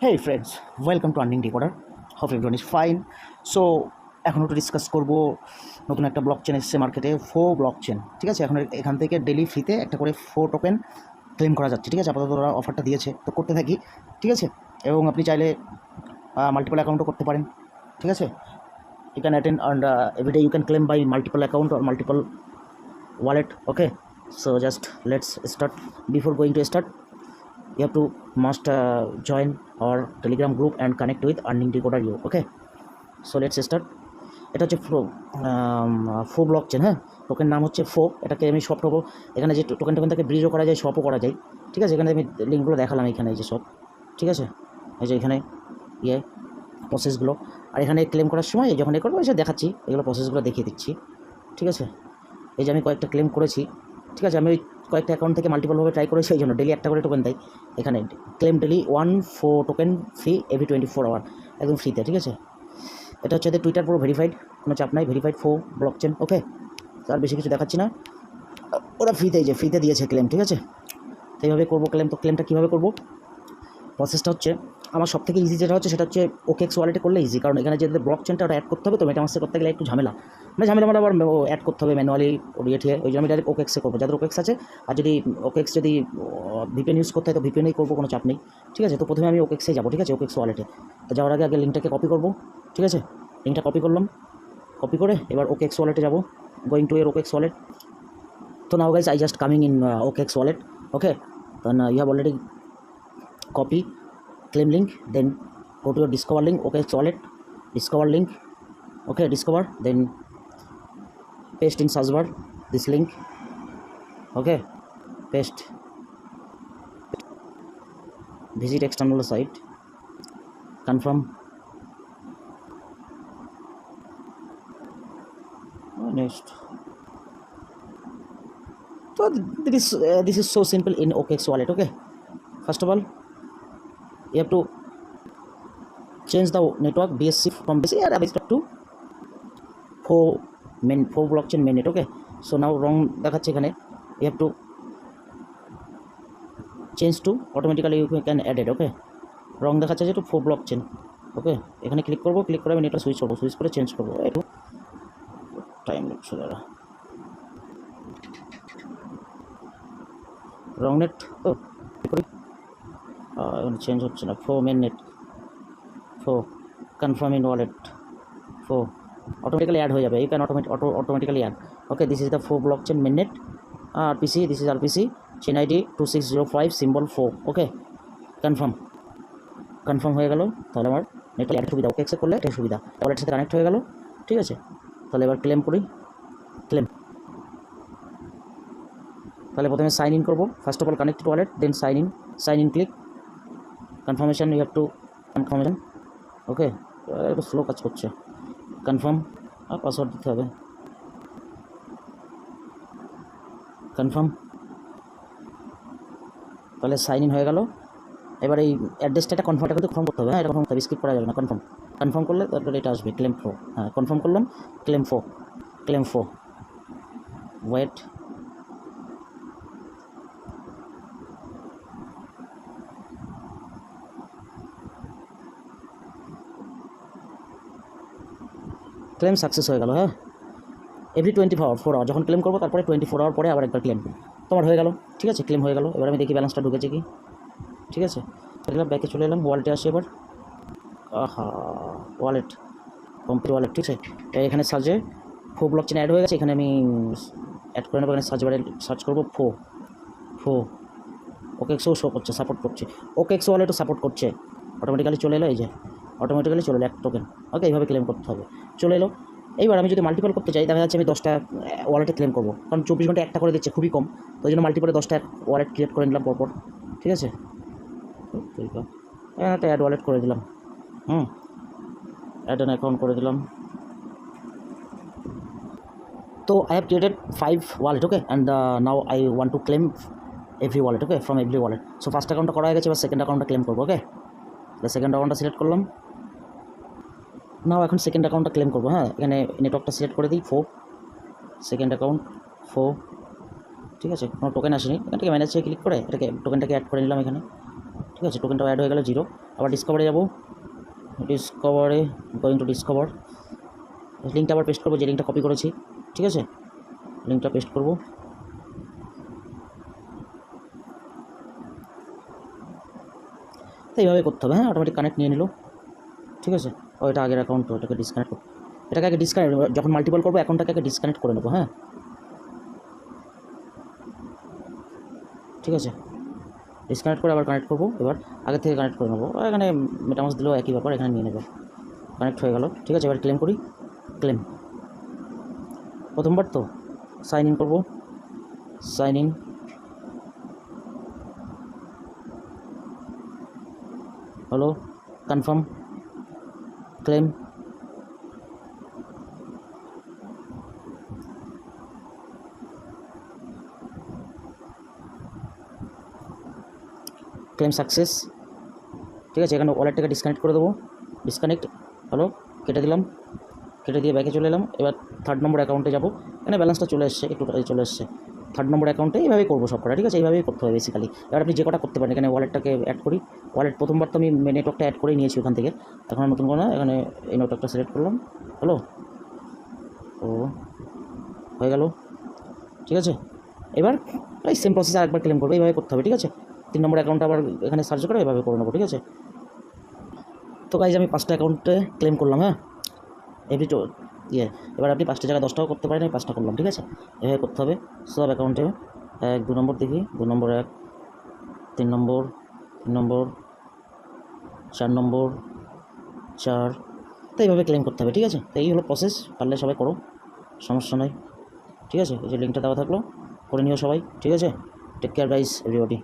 Hey friends, welcome to Earning Decoder. Hope everyone is fine. So এখন একটু discuss করব নতুন একটা ব্লকচেন এসেছে মার্কেটে, ব্লকচেন। ঠিক আছে, এখন এখান থেকে ডেলি ফ্রিতে একটা করে টোকেন ক্লেম করা যাচ্ছে। ঠিক আছে, আপাতত ওরা অফারটা দিয়েছে, তো করতে থাকি। ঠিক আছে, এবং আপনি চাইলে মাল্টিপল অ্যাকাউন্টও করতে পারেন। ঠিক আছে, you can attend and every day you can claim by multiple account or multiple wallet. Okay, so just let's start. Before going to start, you have to must join our telegram group and connect with earning decoder you. Okay, so let's start. এটা হচ্ছে ফো blockchain. হ্যাঁ, token নাম হচ্ছে ফো। এটাকে আমি shop করবো। এখানে যে টোকেন থেকে ব্রিজও করা যায়, শপও করা যায়। ঠিক আছে, এখানে আমি লিঙ্কগুলো দেখালাম, এখানে এই যে শপ। ঠিক আছে, এই যে এখানে প্রসেসগুলো, আর এখানে ক্লেম করার সময় যখন করবো এসে দেখাচ্ছি, এগুলো প্রসেসগুলো দেখিয়ে দিচ্ছি। ঠিক আছে, এই যে আমি কয়েকটা ক্লেম করেছি। ঠিক আছে, আমি ওই কয়েকটা অ্যাকাউন্ট থেকে মাল্টিপলভাবে ট্রাই করেছি, এই জন্য ডেলি একটা করে টোকেন দেয়। এখানে claim daily 1 token free every 24 hour, একদম ফ্রিতে। ঠিক আছে, এটা হচ্ছে টুইটার পুরো ভেরিফাইড, কোনো চাপ নাই, ভেরিফাইড ব্লকচেন। ওকে, আর বেশি কিছু দেখাচ্ছি না, ওরা ফ্রিতে দিয়েছে ক্লেম। ঠিক আছে, তো এইভাবে করবো ক্লেম। তো ক্লেমটা কীভাবে করবো, প্রসেসটা হচ্ছে আমার সব থেকে ইজি যেটা হচ্ছে সেটা হচ্ছে ওকেএক্স ওয়ালেটে করলে ইজি, কারণ এখানে যে ব্লকচেনটা ওটা অ্যাড করতে হবে, তো মেটামাস্কে করতে গেলে একটু ঝামেলা মানে আবার অ্যাড করতে হবে ম্যানুয়ালি ওই জন্য আমি ডাইরেক্ট ওকেএক্সে করবো, যাদের ওকেএক্স আছে। আর যদি ওকেএক্স যদি ভিপিএন ইউজ করতে হয় তো ভিপিএনেই করবো, কোনো চাপ নেই। ঠিক আছে, তো প্রথমে আমি ওকেএক্সে যাবো। ঠিক আছে, ওকেএক্স ওয়ালেটে তো যাওয়ার আগে লিঙ্কটাকে কপি করবো। ঠিক আছে, লিঙ্কটা কপি করলাম, কপি করে এবার ওকেএক্স ওয়ালেটে যাবো, গোয়িং টু এর ওকেএক্স ওয়ালেট। তো নাও guys, I just coming in OKX wallet. Okay, then you have already copy claim link, then go to your discover link, OKX wallet, discover link. Okay, discover, then paste in search bar this link. Okay, paste, visit external site, confirm. Next. So this is so simple in OKX wallet. Okay, first of all you have to change the network BSC from BSC or BSC to ফো blockchain mainnet. Okay, so now wrong দেখাচ্ছে এখানে, you have to change to automatically you can add it. Okay, wrong দেখাচ্ছে যে to ফো blockchain. ওকে, এখানে click করবো, click করে আমি নেটওয়ার্ক সুইচ করে চেঞ্জ করবো। একটু টাইম লাগছে দাঁড়া, রং নেট তো এখন চেঞ্জ হচ্ছে না। ফো mainnet, ফো কনফার্ম ইন ওয়ালেট, ফো automatically add হয়ে যাবে, you can automatically add. Okay, this is the ফো blockchain mainnet, RPC, this is RPC, chain ID 2605 symbol 4. Okay, confirm হয়ে গেল। তাহলে আমার নেটওয়ার্ক অ্যাড সুবিধা, ওকেএক্সে করলে এটা সুবিধা, ওয়ালেটের সাথে কানেক্ট হয়ে গেল। ঠিক আছে, তাহলে এবার ক্লেম করি। তাহলে প্রথমে সাইন ইন করবো। First of all connected wallet, then sign in click, confirmation, you have to confirmation. Okay, একটু স্লো কাজ করছে, কনফার্ম, আর পাসওয়ার্ড দিতে হবে, কনফার্ম। তাহলে সাইন ইন হয়ে গেল। এবার এই অ্যাড্রেসটা কনফার্মটা কিন্তু কনফার্ম করতে হবে। হ্যাঁ, এটা কনফার্ম করতে হবে, স্কিপ করা যাবে না। কনফার্ম করলে তারপরে এটা আসবে ক্লেম ফো। হ্যাঁ, কনফার্ম করলাম, ক্লেম ফো ওয়েট, ক্লেম সাকসেস হয়ে গেল। হ্যাঁ, এভরি 24 আওয়ার যখন ক্লেম করবো, তারপরে 24 আওয়ার পরে আবার একবার ক্লেম তোমার হয়ে গেল। ঠিক আছে, ক্লেম হয়ে গেল। এবার আমি দেখি ব্যালেন্সটা ঢুকেছে কি। ঠিক আছে, ব্যাকে চলে এলাম, ওয়ালেটে আসি এবার। Wallet complete wallet. ঠিক আছে, এখানে সার্চে ফো ব্লকচেন অ্যাড হয়ে গেছে, এখানে আমি অ্যাড করে নেবো। এখানে সার্চ করবো ফো ওকেএক্সও শো করছে, সাপোর্ট করছে, ওকেএক্স ওয়ালেটও সাপোর্ট করছে। অটোমেটিক্যালি চলে এলো, এই যে অটোমেটিক্যালি চলে এলো এক টোকেন। ওকে, এইভাবে ক্লেম করতে হবে, চলে এলো। এইবার আমি যদি মাল্টিপল করতে চাই, দেখা যাচ্ছে আমি 10টা ওয়ালেটে ক্লেম করবো, কারণ 24 ঘন্টা একটা করে দিচ্ছে, খুবই কম। তো ওই জন্য মাল্টিপলে 10টা ওয়ালেট ক্রিয়েট করে নিলাম পরপর। ঠিক আছে, একটা অ্যাড ওয়ালেট করে দিলাম, অ্যাড অ্যান অ্যাকাউন্ট করে দিলাম। তো I have created 5 wallet. Okay, and now I want to claim every wallet. Okay, from every wallet. So first অ্যাকাউন্টটা করা হয়ে গেছে, এবার সেকেন্ড অ্যাকাউন্টটা ক্লেম করবো। ওকে, সেকেন্ড অ্যাকাউন্টটা সিলেক্ট করলাম। নাও এখন সেকেন্ড অ্যাকাউন্টটা ক্লেম করবো। হ্যাঁ, এখানে নেটওয়ার্কটা সিলেক্ট করে দিই, ফো সেকেন্ড অ্যাকাউন্ট ফো। ঠিক আছে, কোনো টোকেন আসেনি, এখান থেকে ম্যানেজ ক্লিক করে এটাকে টোকেনটাকে অ্যাড করে নিলাম এখানে। ঠিক ঠিক আছে, টোকেনটাও অ্যাড হয়ে গেল 0। আবার ডিসকভারে যাব, ডিসকভারে গোয়িং টু ডিসকভার, লিঙ্কটা আবার পেস্ট করবো, যে লিঙ্কটা কপি করেছি, ঠিক আছে, লিঙ্কটা পেস্ট করব। তো এইভাবে করতে হবে, হ্যাঁ, অটোমেটিক কানেক্ট নিয়ে নিল, ঠিক আছে। ও এটা আগের অ্যাকাউন্ট, তো এটাকে ডিসকানেক্ট করবো, এটাকে আগে ডিসকানেক্ট, যখন মাল্টিপল করবো অ্যাকাউন্টটাকে আগে ডিসকানেক্ট করে নেবো, হ্যাঁ, ঠিক আছে। ডিসকানেক্ট করে আবার কানেক্ট করবো, এবার আগে থেকে কানেক্ট করে নেবো, এখানে মেটামাস দিলেও একই ব্যাপার, এখানে নিয়ে নেবে, কানেক্ট হয়ে গেল, ঠিক আছে। এবার ক্লেম করি, ক্লেম প্রথমবার তো সাইন ইন করবো, সাইন ইন, হলো, কনফার্ম, ক্লেম, ক্লেম সাকসেস, ঠিক আছে। এখানে ওয়ালেটটাকে ডিসকানেক্ট করে দেবো, ডিসকানেক্ট, হলো, কেটে দিলাম, কেটে দিয়ে ব্যাকে চলে এলাম। এবার 3rd নম্বর অ্যাকাউন্টে যাবো, এখানে ব্যালেন্সটা চলে এসছে, একটু চলে এসছে। 3rd নম্বর অ্যাকাউন্টে এইভাবেই করবো সব কটা, ঠিক আছে, এইভাবেই করতে হবে বেসিক্যালি। এবার আপনি যে কটা করতে পারেন, এখানে ওয়ালেটটাকে অ্যাড করি, ওয়ালেট প্রথমবার তো আমি নেটওয়ার্কটা অ্যাড করেই নিয়েছি ওখান থেকে, এখন নতুন করে না, এখানে এই নেটওয়ার্কটা সিলেক্ট করলাম, হলো, ও হয়ে গেল, ঠিক আছে। এবার এই সেম প্রসেস আরেকবার ক্লেম করবো, এইভাবে করতে হবে, ঠিক আছে। 3 নম্বর অ্যাকাউন্টটা আবার এখানে সার্চ করে এভাবে করে নেবো, ঠিক আছে। তো গাইজ আমি 5টা অ্যাকাউন্টে ক্লেম করলাম, হ্যাঁ, এভরি এবার আপনি 5টা জায়গায় 10টাও করতে পারেন, আমি 5টা করলাম, ঠিক আছে। এভাবে করতে হবে সব অ্যাকাউন্টে। 1 2 নম্বর দেখি, 2 নম্বর 1, 3 নম্বর 3 নম্বর, 4 নম্বর 4, তো এইভাবে ক্লেম করতে হবে, ঠিক আছে। তো এই হলো প্রসেস, পারলে সবাই করো, সমস্যা নয়, ঠিক আছে। এই যে লিঙ্কটা দেওয়া থাকলো, করে নিও সবাই, ঠিক আছে। Take care guys everybody.